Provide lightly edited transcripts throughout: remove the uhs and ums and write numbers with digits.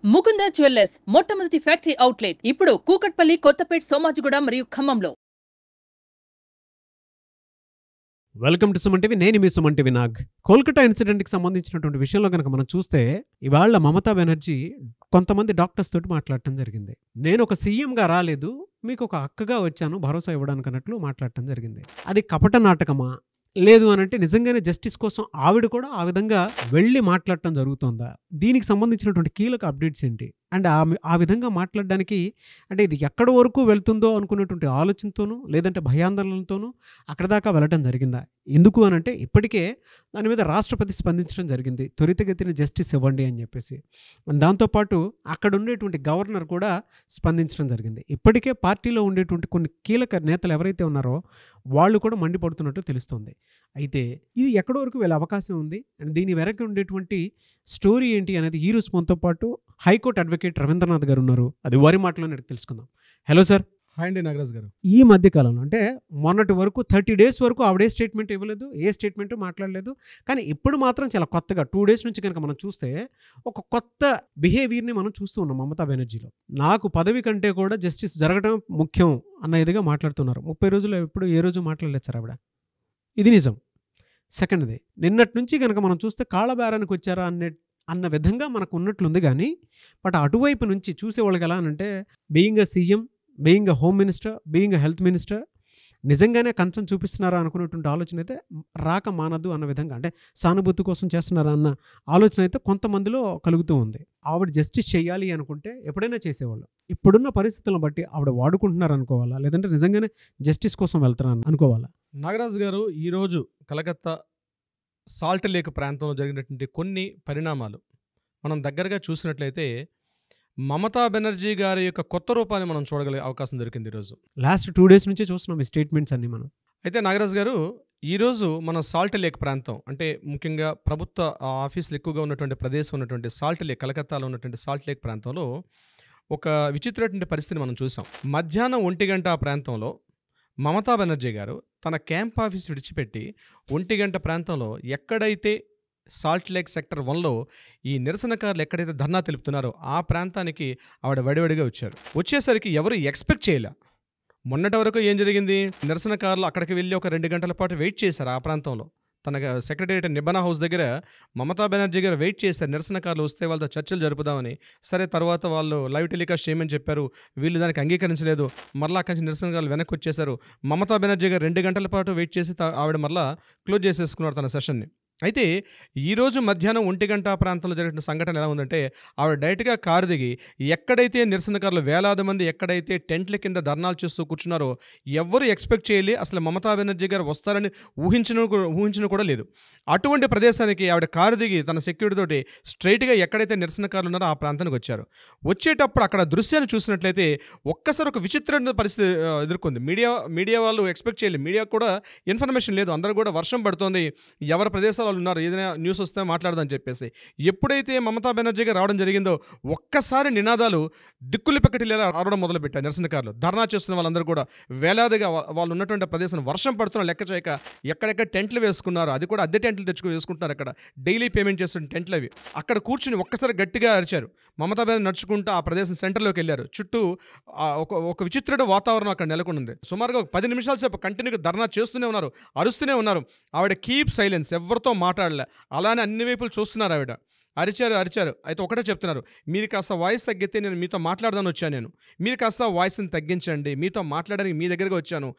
Mukunda jewellers మొట్టమొదటి factory outlet ఇప్పుడు కూకట్పల్లి, కొత్తపేట్, సోమాజిగూడ మరియు ఖమ్మంలో. Welcome to Suman TV. నేను మీ సుమన్ టీవీ నాగ్. కోల్కతా ఇన్సిడెంట్కి సంబంధించినటువంటి విషయంలో కనుక మనం చూస్తే ఇవాళ మమతా బెనర్జీ కొంతమంది డాక్టర్స్ తోటి మాట్లాడటం జరిగింది. నేను ఒక సీఎంగా రాలేదు, మీకు ఒక అక్కగా వచ్చాను భరోసా ఇవ్వడానికి అన్నట్లు మాట్లాడటం జరిగింది. అది కపట నాటకమా, లేదు అని అంటే నిజంగానే జస్టిస్ కోసం ఆవిడ కూడా ఆ విధంగా వెళ్ళి మాట్లాడటం జరుగుతుందా? దీనికి సంబంధించినటువంటి కీలక అప్డేట్స్ ఏంటి? అండ్ ఆ విధంగా మాట్లాడడానికి అంటే ఇది ఎక్కడి వరకు వెళ్తుందో అనుకున్నటువంటి ఆలోచనతోనూ లేదంటే భయాందోళనతోనూ అక్కడ దాకా వెళ్ళటం జరిగిందా? ఎందుకు అని అంటే ఇప్పటికే దాని మీద రాష్ట్రపతి స్పందించడం జరిగింది, త్వరితగతిన జస్టిస్ ఇవ్వండి అని చెప్పేసి. దాంతోపాటు అక్కడ ఉండేటువంటి గవర్నర్ కూడా స్పందించడం జరిగింది. ఇప్పటికే పార్టీలో ఉండేటువంటి కొన్ని కీలక నేతలు ఎవరైతే ఉన్నారో వాళ్ళు కూడా మండిపడుతున్నట్టు తెలుస్తుంది. అయితే ఇది ఎక్కడి వరకు వెళ్ళే అవకాశం ఉంది అండ్ దీని వెనక ఉండేటువంటి స్టోరీ ఏంటి అనేది ఈ రోజు మనతో పాటు హైకోర్టు అడ్వకేట్ రవీంద్రనాథ్ గారు ఉన్నారు. అది వారి మాటలోనే తెలుసుకుందాం. Hello sir. హాయ్ అండి నాగరాజ్ గారు. ఈ మధ్య కాలంలో అంటే మొన్నటి వరకు 30 days వరకు ఆవిడే స్టేట్మెంట్ ఇవ్వలేదు, ఏ స్టేట్మెంట్ మాట్లాడలేదు. కానీ ఇప్పుడు మాత్రం చాలా కొత్తగా 2 days నుంచి కనుక మనం చూస్తే ఒక కొత్త బిహేవియర్ని మనం చూస్తూ ఉన్నాం మమతా బెనర్జీలో. నాకు పదవి కంటే కూడా జస్టిస్ జరగడం ముఖ్యం అన్న ఇదిగా మాట్లాడుతున్నారు. 30 రోజుల్లో ఎప్పుడు ఏ రోజు మాట్లాడలేదు సార్ ఆవిడ. ఇది నిజం. సెకండ్ది, నిన్నటి నుంచి కనుక మనం చూస్తే కాళ్ళబేరానికి వచ్చారా అన్న విధంగా మనకు ఉన్నట్లుంది. కానీ బట్ అటువైపు నుంచి చూసేవాళ్ళకి ఎలా అంటే being a CM, being a home minister, being a health minister నిజంగానే కంచం చూపిస్తున్నారా అనుకున్నటువంటి ఆలోచన అయితే రాక మానదు అన్న విధంగా, అంటే సానుభూతి కోసం చేస్తున్నారా అన్న ఆలోచన అయితే కొంతమందిలో కలుగుతూ ఉంది. ఆవిడ జస్టిస్ చేయాలి అనుకుంటే ఎప్పుడైనా చేసేవాళ్ళు. ఇప్పుడున్న పరిస్థితులను బట్టి ఆవిడ వాడుకుంటున్నారు అనుకోవాలా, లేదంటే నిజంగానే జస్టిస్ కోసం వెళ్తున్నారు అనుకోవాలా? నాగరాజ్ గారు, ఈరోజు కలకత్తా సాల్ట్ లేక్ ప్రాంతంలో జరిగినటువంటి కొన్ని పరిణామాలు మనం దగ్గరగా చూసినట్లయితే మమతా బెనర్జీ గారి యొక్క కొత్త రూపాన్ని మనం చూడగలిగే అవకాశం దొరికింది ఈరోజు. లాస్ట్ 2 days నుంచి చూస్తున్నాం ఈ స్టేట్మెంట్స్ అన్ని మనం. అయితే నాగరాజ్ గారు, ఈరోజు మన సాల్ట్ లేక్ ప్రాంతం అంటే ముఖ్యంగా ప్రభుత్వ ఆఫీసులు ఎక్కువగా ఉన్నటువంటి ప్రదేశం ఉన్నటువంటి సాల్ట్ లేక్, కలకత్తాలో ఉన్నటువంటి సాల్ట్ లేక్ ప్రాంతంలో ఒక విచిత్రమైన పరిస్థితిని మనం చూసాం. మధ్యాహ్నం 1 గంట ఆ ప్రాంతంలో మమతా బెనర్జీ గారు తన క్యాంప్ ఆఫీస్ విడిచిపెట్టి 1 గంట ప్రాంతంలో ఎక్కడైతే సాల్ట్ లేక్ సెక్టర్ 1లో ఈ నిరసనకారులు ఎక్కడైతే ధర్నా తెలుపుతున్నారో ఆ ప్రాంతానికి ఆవిడ వడివడిగా వచ్చారు. వచ్చేసరికి ఎవరు ఎక్స్పెక్ట్ చేయలే. మొన్నటి వరకు ఏం జరిగింది, నిరసనకారులు అక్కడికి వెళ్ళి ఒక 2 గంటల పాటు వెయిట్ చేశారు. ఆ ప్రాంతంలో తన సెక్రటేరియట్ నిబంధన హౌస్ దగ్గర మమతా బెనర్జీ గారు వెయిట్ చేశారు. నిరసనకారులు వస్తే వాళ్ళతో చర్చలు జరుపుదామని. సరే, తర్వాత వాళ్ళు లైవ్ టెలికాస్ట్ చేయమని చెప్పారు. వీళ్ళు దానికి అంగీకరించలేదు. మరలా అక్కడి నిరసనకారులు వెనక్కి వచ్చేశారు. మమతా బెనర్జీ గారు 2 గంటల పాటు వెయిట్ చేసి ఆవిడ మరలా క్లోజ్ చేసేసుకున్నారు తన సెషన్ని. అయితే ఈరోజు మధ్యాహ్నం 1 గంట ప్రాంతంలో జరిగిన సంఘటన ఎలా ఉందంటే, ఆవిడ డైరెక్ట్గా కారు దిగి ఎక్కడైతే నిరసనకారులు వేలాది మంది ఎక్కడైతే టెంట్ల కింద ధర్నాలు చేస్తూ కూర్చున్నారో ఎవ్వరు ఎక్స్పెక్ట్ చేయలే. అసలు మమతా బెనర్జీ గారు వస్తారని ఊహించిన కూడా లేదు. అటువంటి ప్రదేశానికి ఆవిడ కారు దిగి తన సెక్యూరిటీ తోటి స్ట్రైట్గా ఎక్కడైతే నిరసనకారులు ఉన్నారో ఆ ప్రాంతానికి వచ్చారు. వచ్చేటప్పుడు అక్కడ దృశ్యాన్ని చూసినట్లయితే ఒక్కసారి ఒక విచిత్రమైన పరిస్థితి ఎదుర్కొంది. మీడియా వాళ్ళు ఎక్స్పెక్ట్ చేయలేదు. మీడియా కూడా ఇన్ఫర్మేషన్ లేదు. అందరూ కూడా వర్షం పడుతోంది, ఎవరి ప్రదేశాలు ఉన్నారు, ఏదైనా న్యూస్ వస్తే మాట్లాడదని చెప్పేసి. ఎప్పుడైతే మమతా బెనర్జీ గారు రావడం జరిగిందో ఒక్కసారి నినాదాలు దిక్కులు పెక్కటిలేలా రావడం మొదలుపెట్టారు. నిరసనకారులు ధర్నా చేస్తున్న వాళ్ళందరూ కూడా వేలాదిగా వాళ్ళు ఉన్నటువంటి ప్రదేశం వర్షం పడుతున్న లెక్క చేయక ఎక్కడెక్కడ టెంట్లు వేసుకున్నారు. అది కూడా అద్దె టెంట్లు వేసుకుంటున్నారు. అక్కడ డైలీ పేమెంట్ చేస్తున్న టెంట్లు అవి. అక్కడ కూర్చుని ఒక్కసారి గట్టిగా అరిచారు. మమతా బెనర్జీ నడుచుకుంటూ ఆ ప్రదేశం సెంటర్లోకి వెళ్ళారు. చుట్టూ ఒక విచిత్రమైన వాతావరణం అక్కడ నెలకొంది. సుమారుగా 10 నిమిషాల సేపు కంటిన్యూగా ధర్నా చేస్తూనే ఉన్నారు, అరుస్తూనే ఉన్నారు. ఆవిడ కీప్ సైలెన్స్, ఎవరితో మాట్లాడలే. అలానే అన్ని వైపులు చూస్తున్నారు. ఆవిడ అరిచారు. అయితే ఒకటే చెప్తున్నారు, మీరు కాస్త వాయిస్ తగ్గితే నేను మీతో మాట్లాడదాని వచ్చాను. మీరు కాస్త వాయిస్ని తగ్గించండి, మీతో మాట్లాడడానికి మీ దగ్గరగా వచ్చాను.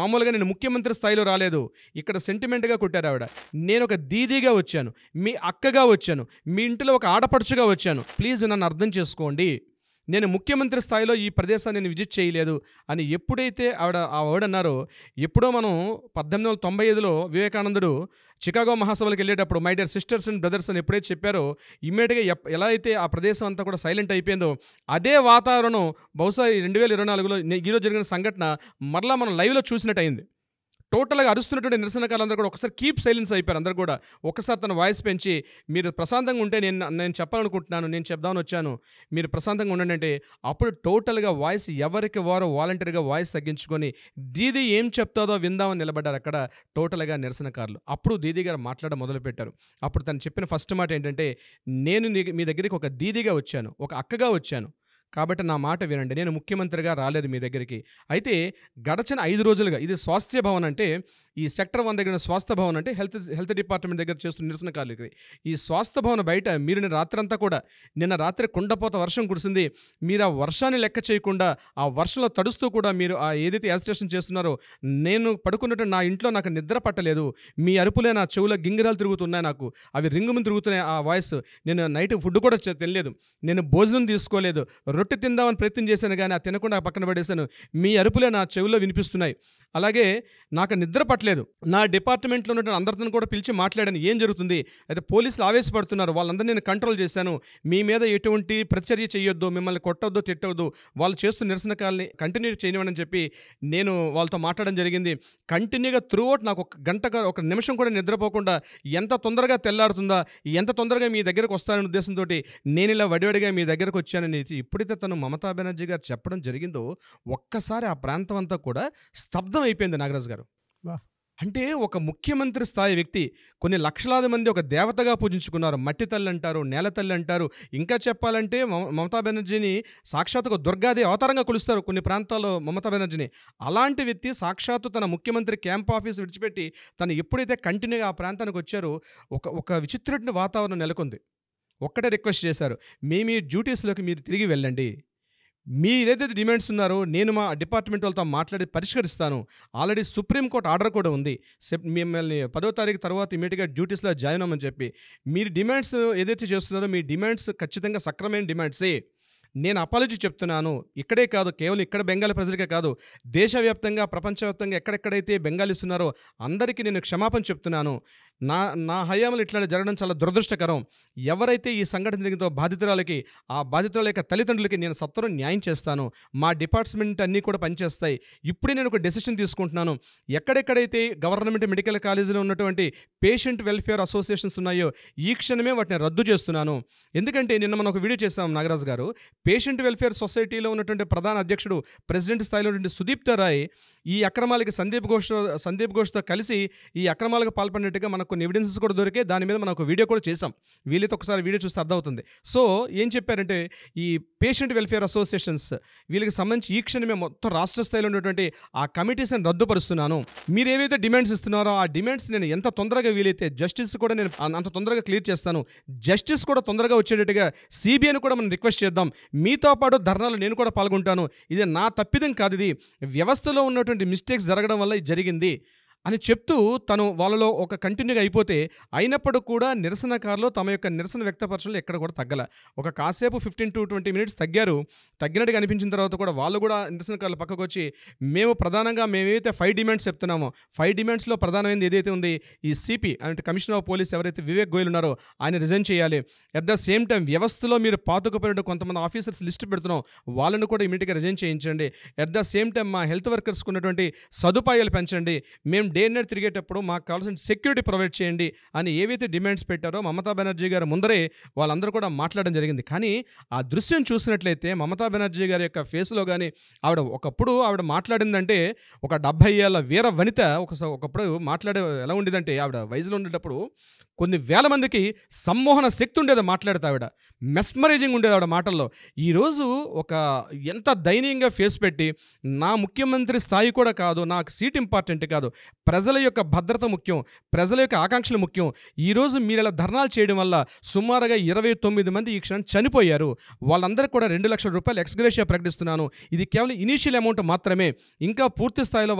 మామూలుగా నేను ముఖ్యమంత్రి స్థాయిలో రాలేదు. ఇక్కడ సెంటిమెంట్గా కొట్టారు ఆవిడ. నేను ఒక దీదీగా వచ్చాను, మీ అక్కగా వచ్చాను, మీ ఇంటిలో ఒక ఆడపడుచుగా వచ్చాను. ప్లీజ్ నన్ను అర్థం చేసుకోండి. నేను ముఖ్యమంత్రి స్థాయిలో ఈ ప్రదేశాన్ని నేను విజిట్ చేయలేదు అని ఎప్పుడైతే ఆ వర్డ్ అన్నారో, ఎప్పుడో మనం 1895లో వివేకానందుడు చికాగో మహాసభలకు వెళ్ళేటప్పుడు my dear sisters and brothers అని ఎప్పుడైతే చెప్పారో ఇమ్మీడియట్గా ఎలా అయితే ఆ ప్రదేశం అంతా కూడా సైలెంట్ అయిపోయిందో అదే వాతావరణం బహుశా 2024లో ఈరోజు జరిగిన సంఘటన మరలా మనం లైవ్లో చూసినట్టు అయింది. టోటల్గా అరుస్తున్నటువంటి నిరసనకారులందరూ కూడా ఒకసారి కీప్ సైలెన్స్ అయిపోయారు. అందరూ కూడా ఒకసారి తన వాయిస్ పెంచి, మీరు ప్రశాంతంగా ఉంటే నేను చెప్పాలనుకుంటున్నాను, నేను చెప్దామని వచ్చాను, మీరు ప్రశాంతంగా ఉండండి అంటే, అప్పుడు టోటల్గా వాయిస్ ఎవరికి వారు వాలంటీర్గా వాయిస్ తగ్గించుకొని దీదీ ఏం చెప్తాదో విందామని నిలబడ్డారు అక్కడ టోటల్గా నిరసనకారులు. అప్పుడు దీదీ గారు మాట్లాడడం మొదలుపెట్టారు. అప్పుడు తను చెప్పిన ఫస్ట్ మాట ఏంటంటే, నేను మీ దగ్గరికి ఒక దీదీగా వచ్చాను, ఒక అక్కగా వచ్చాను, కాబట్టి నా మాట వినండి. నేను ముఖ్యమంత్రిగా రాలేదు మీ దగ్గరికి. అయితే గడచిన 5 రోజులుగా ఇది స్వాస్థ్య భవన్ అంటే, ఈ సెక్టర్ 1 దగ్గర స్వాస్థ్య భవన్ అంటే హెల్త్ డిపార్ట్మెంట్ దగ్గర చేస్తున్న నిరసనకారులకి. ఈ స్వాస్థ్య భవన్ బయట మీరు రాత్రంతా కూడా, నిన్న రాత్రి కుండపోత వర్షం కురిసింది, మీరు ఆ వర్షాన్ని లెక్క చేయకుండా ఆ వర్షంలో తడుస్తూ కూడా మీరు ఆ ఏదైతే యాజిటేషన్ చేస్తున్నారో, నేను పడుకున్నట్టు నా ఇంట్లో నాకు నిద్ర పట్టలేదు, మీ అరుపులే నా చెవులో గింగిరాలు తిరుగుతున్నాయి, నాకు అవి రింగుము తిరుగుతున్నాయి ఆ వాయిస్, నేను నైట్ ఫుడ్ కూడా తినలేదు, నేను భోజనం తీసుకోలేదు, రొట్టె తిందామని ప్రయత్నం చేశాను కానీ ఆ తినకుండా పక్కన పడేశాను, మీ అరుపులే నా చెవుల్లో వినిపిస్తున్నాయి, అలాగే నాకు నిద్ర పట్టలేదు, నా డిపార్ట్మెంట్లో ఉన్న అందరిని కూడా పిలిచి మాట్లాడాను, ఏం జరుగుతుంది, అయితే పోలీసులు ఆవేశపడుతున్నారు, వాళ్ళందరినీ నేను కంట్రోల్ చేశాను, మీ మీద ఎటువంటి ప్రతిచర్య చేయొద్దు, మిమ్మల్ని కొట్టొద్దు తిట్టొద్దు, వాళ్ళు చేస్తున్న నిరసనకాలని కంటిన్యూ చేయనివ్వని చెప్పి నేను వాళ్ళతో మాట్లాడడం జరిగింది. కంటిన్యూగా త్రూఅవుట్ నాకు ఒక నిమిషం కూడా నిద్రపోకుండా ఎంత తొందరగా తెల్లారుతుందా, ఎంత తొందరగా మీ దగ్గరకు వస్తాననే ఉద్దేశంతో నేను ఇలా వడివడిగా మీ దగ్గరకు వచ్చానని ఎప్పుడైతే తను మమతా బెనర్జీ గారు చెప్పడం జరిగిందో, ఒక్కసారి ఆ ప్రాంతం అంతా కూడా స్తబ్దం అయిపోయింది నాగరాజ్ గారు. అంటే ఒక ముఖ్యమంత్రి స్థాయి వ్యక్తి, కొన్ని లక్షలాది మంది ఒక దేవతగా పూజించుకున్నారు, మట్టి తల్లి అంటారు, నేల తల్లి అంటారు, ఇంకా చెప్పాలంటే మమతా బెనర్జీని సాక్షాత్ ఒక దుర్గాది అవతారంగా కొలుస్తారు కొన్ని ప్రాంతాల్లో మమతా బెనర్జీని. అలాంటి వ్యక్తి సాక్షాత్తు తన ముఖ్యమంత్రి క్యాంప్ ఆఫీస్ విడిచిపెట్టి తను ఎప్పుడైతే కంటిన్యూగా ఆ ప్రాంతానికి వచ్చారో ఒక విచిత్రమైన వాతావరణం నెలకొంది. ఒక్కటే రిక్వెస్ట్ చేశారు, మీ డ్యూటీస్లోకి మీరు తిరిగి వెళ్ళండి, మీరేదైతే డిమాండ్స్ ఉన్నారో నేను మా డిపార్ట్మెంట్ వాళ్ళతో మాట్లాడి పరిష్కరిస్తాను, ఆల్రెడీ సుప్రీంకోర్టు ఆర్డర్ కూడా ఉంది, మిమ్మల్ని 10వ తారీఖు తర్వాత ఇమీడియట్గా డ్యూటీస్లో జాయిన్ అవ్వమని చెప్పి. మీరు డిమాండ్స్ ఏదైతే చేస్తున్నారో మీ డిమాండ్స్ ఖచ్చితంగా సక్రమైన డిమాండ్సే, నేను అపాలజీ చెప్తున్నాను, ఇక్కడే కాదు, కేవలం ఇక్కడ బెంగాలీ ప్రజలకే కాదు, దేశవ్యాప్తంగా ప్రపంచవ్యాప్తంగా ఎక్కడెక్కడైతే బెంగాలీస్ ఉన్నారో అందరికీ నేను క్షమాపణ చెప్తున్నాను, నా హయాంలో ఇట్లా జరగడం చాలా దురదృష్టకరం, ఎవరైతే ఈ సంఘటన జరిగిందో బాధితురాలకి, ఆ బాధితుల యొక్క తల్లిదండ్రులకి నేను సత్వరం న్యాయం చేస్తాను, మా డిపార్ట్మెంట్ అన్నీ కూడా పనిచేస్తాయి, ఇప్పుడే నేను ఒక డెసిషన్ తీసుకుంటున్నాను, ఎక్కడెక్కడైతే గవర్నమెంట్ మెడికల్ కాలేజీలో ఉన్నటువంటి పేషెంట్ వెల్ఫేర్ అసోసియేషన్స్ ఉన్నాయో ఈ క్షణమే వాటిని రద్దు చేస్తున్నాను. ఎందుకంటే నిన్న మనం ఒక వీడియో చేసాం నాగరాజ్ గారు, పేషెంట్ వెల్ఫేర్ సొసైటీలో ఉన్నటువంటి ప్రధాన అధ్యక్షుడు ప్రెసిడెంట్ స్థాయిలో ఉన్నటువంటి సుదీప్త రాయ్ ఈ అక్రమాలకి సందీప్ ఘోష్తో కలిసి ఈ అక్రమాలకు పాల్పడినట్టుగా మనకు కొన్ని ఎవిడెన్సెస్ కూడా దొరికే, దాని మీద మనం ఒక వీడియో కూడా చేసాం, వీళ్ళతో ఒకసారి వీడియో చూస్తే అర్థమవుతుంది. సో ఏం చెప్పారంటే, ఈ పేషెంట్ వెల్ఫేర్ అసోసియేషన్స్ వీళ్ళకి సంబంధించి ఈ క్షణమే మొత్తం రాష్ట్ర స్థాయిలో ఉన్నటువంటి ఆ కమిటీస్ని రద్దుపరుస్తున్నాను, మీరు ఏవైతే డిమాండ్స్ ఇస్తున్నారో ఆ డిమాండ్స్ నేను ఎంత తొందరగా వీలైతే జస్టిస్ కూడా నేను అంత తొందరగా క్లియర్ చేస్తాను, జస్టిస్ కూడా తొందరగా వచ్చేటట్టుగా సిబిఐని కూడా మనం రిక్వెస్ట్ చేద్దాం, మీతో పాటు ధర్నాలు నేను కూడా పాల్గొంటాను, ఇది నా తప్పిదం కాదు, ఇది వ్యవస్థలో ఉన్నటువంటి మిస్టేక్స్ జరగడం వల్ల ఇది జరిగింది అని చెప్తూ తను వాళ్ళలో ఒక కంటిన్యూగా అయిపోతే, అయినప్పుడు కూడా నిరసనకారులు తమ యొక్క నిరసన వ్యక్తపరచడంలో ఎక్కడ కూడా తగ్గల, ఒక కాసేపు 15 to 20 minutes తగ్గినట్టుగా అనిపించిన తర్వాత కూడా వాళ్ళు కూడా నిరసనకారులు పక్కకు వచ్చి, మేమైతే 5 డిమాండ్స్ చెప్తున్నామో 5 డిమాండ్స్లో ప్రధానమైనది ఏదైతే ఉంది, ఈ సిపి అంటే కమిషనర్ ఆఫ్ పోలీస్ ఎవరైతే వివేక్ గోయల్ ఉన్నారో ఆయన రిజైన్ చేయాలి, అట్ ద సేమ్ టైం వ్యవస్థలో మీరు పాతుకుపోయిన కొంతమంది ఆఫీసర్స్ లిస్ట్ పెడుతున్నాం వాళ్ళను కూడా ఇమీడియట్గా రిజైన్ చేయించండి, అట్ ద సేమ్ టైం మా హెల్త్ వర్కర్స్కి ఉన్నటువంటి సదుపాయాలు పెంచండి, మేము డే నైట్ తిరిగేటప్పుడు మాకు కావాల్సిన సెక్యూరిటీ ప్రొవైడ్ చేయండి అని ఏవైతే డిమాండ్స్ పెట్టారో మమతా బెనర్జీ గారు ముందరే వాళ్ళందరూ కూడా మాట్లాడడం జరిగింది. కానీ ఆ దృశ్యం చూసినట్లయితే మమతా బెనర్జీ గారి యొక్క ఫేస్లో కానీ ఒకప్పుడు ఆవిడ మాట్లాడిందంటే ఒక 70 ఏళ్ల వీర వనిత ఒకప్పుడు మాట్లాడే ఎలా ఉండేదంటే, ఆవిడ వయసులో ఉండేటప్పుడు కొన్ని వేల మందికి సమ్మోహన శక్తి ఉండేది మాట్లాడితే, ఆవిడ మెస్మరైజింగ్ ఉండేది ఆవిడ మాటల్లో. ఈరోజు ఒక ఎంత దయనీయంగా ఫేస్ పెట్టి, నా ముఖ్యమంత్రి స్థాయి కూడా కాదు, నాకు సీట్ ఇంపార్టెంట్ కాదు, ప్రజల యొక్క భద్రత ముఖ్యం, ప్రజల యొక్క ఆకాంక్షలు ముఖ్యం, ఈరోజు మీరు ఇలా ధర్నాలు చేయడం వల్ల సుమారుగా 29 మంది ఈ క్షణం చనిపోయారు, వాళ్ళందరికీ కూడా 2 లక్షల రూపాయలు ఎక్స్గ్రేషియా ప్రకటిస్తున్నాను, ఇది కేవలం ఇనీషియల్ అమౌంట్ మాత్రమే, ఇంకా పూర్తి స్థాయిలో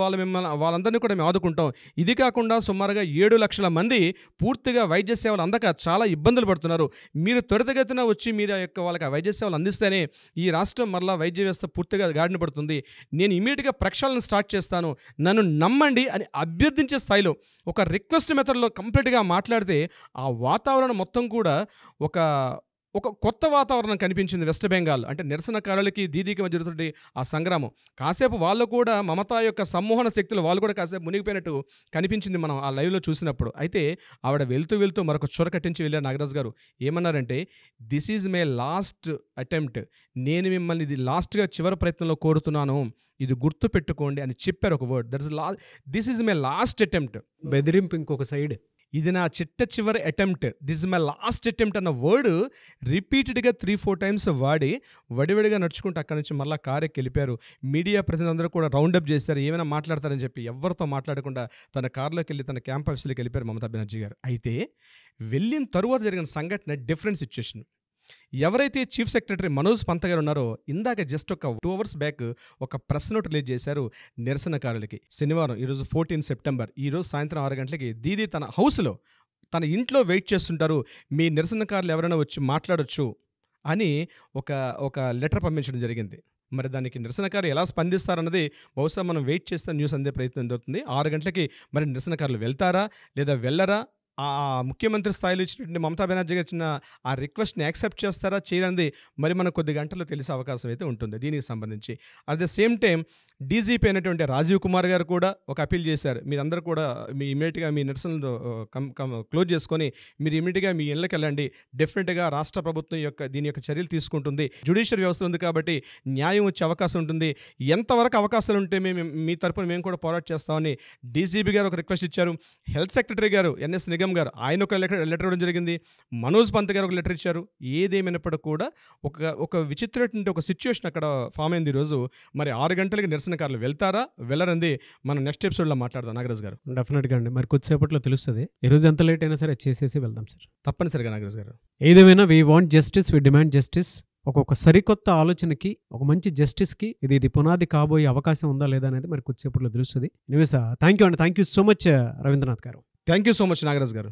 వాళ్ళందరినీ కూడా మేము ఆదుకుంటాం, ఇది కాకుండా సుమారుగా 7 లక్షల మంది పూర్తిగా వైద్య సేవలు అందక చాలా ఇబ్బందులు పడుతున్నారు, మీరు త్వరితగతిన వచ్చి మీరు వాళ్ళకి వైద్య సేవలు అందిస్తేనే ఈ రాష్ట్రం మరలా వైద్య వ్యవస్థ పూర్తిగా గాడిన పడుతుంది, నేను ఇమీడియట్గా ప్రక్షాళన స్టార్ట్ చేస్తాను, నన్ను నమ్మండి అని అభ్యర్థించే స్థాయిలో ఒక రిక్వెస్ట్ మెథడ్లో కంప్లీట్గా మాట్లాడితే ఆ వాతావరణం మొత్తం కూడా ఒక ఒక కొత్త వాతావరణం కనిపించింది వెస్ట్ బెంగాల్. అంటే నిరసనకారులకి దీదీకి మధ్య జరుగుతున్న ఆ సంగ్రామం. కాసేపు వాళ్ళు కూడా మమతా యొక్క సమ్మోహన శక్తులు వాళ్ళు కూడా కాసేపు మునిగిపోయినట్టు కనిపించింది మనం ఆ లైవ్లో చూసినప్పుడు. అయితే ఆవిడ వెళ్తూ మరొక చొర కట్టించి వెళ్ళారు నాగరాజు గారు. ఏమన్నారంటే, this is my last attempt, నేను మిమ్మల్ని ఇది లాస్ట్గా చివరి ప్రయత్నంలో కోరుతున్నాను, ఇది గుర్తు పెట్టుకోండి అని చెప్పారు ఒక word. This is my last attempt. బెదిరింపు ఇంకొక సైడ్. ఇది నా చివరి attempt, this my last attempt అన్న వర్డ్ రిపీటెడ్గా 3-4 టైమ్స్ వాడి వడివడిగా నడుచుకుంటూ అక్కడి నుంచి మళ్ళీ కారెక్కి వెళ్ళిపోయారు. మీడియా ప్రతినిధులందరూ కూడా రౌండప్ చేశారు, ఏమైనా మాట్లాడతారని చెప్పి. ఎవరితో మాట్లాడకుండా తన కారులోకి వెళ్ళి తన క్యాంప్ ఆఫీస్లోకి వెళ్ళిపోయారు మమతా బెనర్జీ గారు. అయితే వెళ్ళిన తరువాత జరిగిన సంఘటన డిఫరెంట్ సిచ్యుయేషన్. ఎవరైతే చీఫ్ సెక్రటరీ మనోజ్ పంత్ గారు ఉన్నారో, ఇందాక జస్ట్ ఒక 2 hours బ్యాక్ ఒక ప్రెస్ నోట్ రిలీజ్ చేశారు నిరసనకారులకి. శనివారం, ఈరోజు 14 సెప్టెంబర్, ఈరోజు సాయంత్రం 6 గంటలకి దీదీ తన హౌస్లో, తన ఇంట్లో వెయిట్ చేస్తుంటారు, మీ నిరసనకారులు ఎవరైనా వచ్చి మాట్లాడొచ్చు అని ఒక లెటర్ పంపించడం జరిగింది. మరి దానికి నిరసనకారులు ఎలా స్పందిస్తారన్నది బహుశా మనం వెయిట్ చేస్తే న్యూస్ అందే ప్రయత్నం జరుగుతుంది. 6 గంటలకి మరి నిరసనకారులు వెళ్తారా లేదా వెళ్ళరా, ఆ ముఖ్యమంత్రి స్థాయిలో ఇచ్చినటువంటి మమతా బెనర్జీ గారు ఇచ్చిన ఆ రిక్వెస్ట్ని యాక్సెప్ట్ చేస్తారా చేయరంది మరి మనకు కొద్ది గంటల్లో తెలిసే అవకాశం అయితే ఉంటుంది దీనికి సంబంధించి. At the same time DGP అయినటువంటి రాజీవ్ కుమార్ గారు కూడా ఒక అపీల్ చేశారు, మీరందరూ కూడా మీ ఇమీడియట్గా మీ నిరసనలు క్లోజ్ చేసుకొని మీరు ఇమీడియట్గా మీ ఇళ్ళకి వెళ్ళండి, డెఫినెట్గా రాష్ట్ర ప్రభుత్వం దీని యొక్క చర్యలు తీసుకుంటుంది, జ్యుడిషియల్ వ్యవస్థ ఉంది కాబట్టి న్యాయం వచ్చే అవకాశం ఉంటుంది, ఎంతవరకు అవకాశాలు ఉంటే మీ తరపున మేము కూడా పోరాట చేస్తామని డీజీపీ గారు ఒక రిక్వెస్ట్ ఇచ్చారు. హెల్త్ సెక్రటరీ గారు ఎన్ఎస్ నిగమ్ గారు ఆయన ఒక లెటర్ ఇవ్వడం జరిగింది. మనోజ్ పంత్ గారు ఒక లెటర్ ఇచ్చారు. ఏదేమైనప్పటికీ కూడా ఒక విచిత్రమైన ఒక సిచ్యువేషన్ అక్కడ ఫామ్ అయింది ఈరోజు. మరి 6 గంటలకి నిరసనకారులు వెళ్తారా వెళ్ళరంది మనం నెక్స్ట్ ఎపిసోడ్లో మాట్లాడదాం నాగరాజ్ గారు. డెఫినెట్గా అండి, మరి కొద్దిసేపట్లో తెలుస్తుంది. ఈరోజు ఎంత లేట్ అయినా సరే చేసేసి వెళ్దాం సార్. తప్పనిసరిగా నాగరాజ్ గారు. ఏదేమైనా we want justice, we demand justice. ఒక్కొక్క సరికొత్త ఆలోచనకి, ఒక మంచి జస్టిస్కి ఇది పునాది కాబోయే అవకాశం ఉందా లేదా అనేది మరి కొద్దిసేపట్లో తెలుస్తుంది. ఎనీవేస్ థ్యాంక్ యూ అండి, thank you so much Ravindranath గారు. Thank you so much Nagaraj గారు.